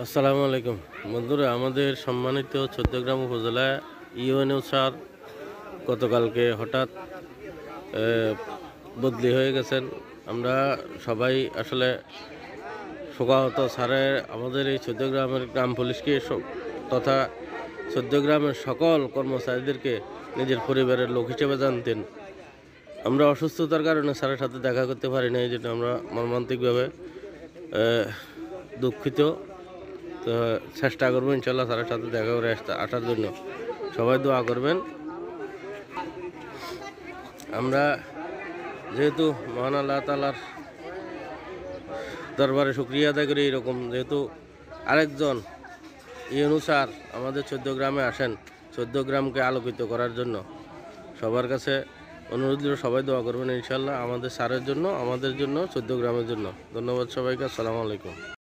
আসসালামু আলাইকুম বন্ধুরা, আমাদের সম্মানিত চৌদ্দগ্রাম উপজেলা ইউএনও স্যার গতকালকে হঠাৎ বদলি হয়ে গেছেন। আমরা সবাই আসলে শোকাহত। স্যারের আমাদের এই চৌদ্দগ্রামের গ্রাম পুলিশকে তথা চৌদ্দগ্রামের সকল কর্মচারীদেরকে নিজের পরিবারের লোক হিসেবে জানতেন। আমরা অসুস্থতার কারণে স্যারের সাথে দেখা করতে পারি না, এই জন্য আমরা মর্মান্তিকভাবে দুঃখিত। তো চেষ্টা করবো ইনশাল্লাহ স্যারের সাথে দেখা করে আসার জন্য। সবাই দোয়া করবেন। আমরা যেহেতু মহান আল্লাহ তাআলার দরবারে শুকরিয়া আদায় করি, এরকম যেহেতু আরেকজন ইউনূস স্যার আমাদের চৌদ্দগ্রামে আসেন চৌদ্দগ্রামকে আলোকিত করার জন্য। সবার কাছে অনুরোধ, সবাই দোয়া করবেন ইনশাল্লাহ আমাদের স্যারের জন্য, আমাদের জন্য, চৌদ্দগ্রামের জন্য। ধন্যবাদ সবাইকে। আসসালামু আলাইকুম।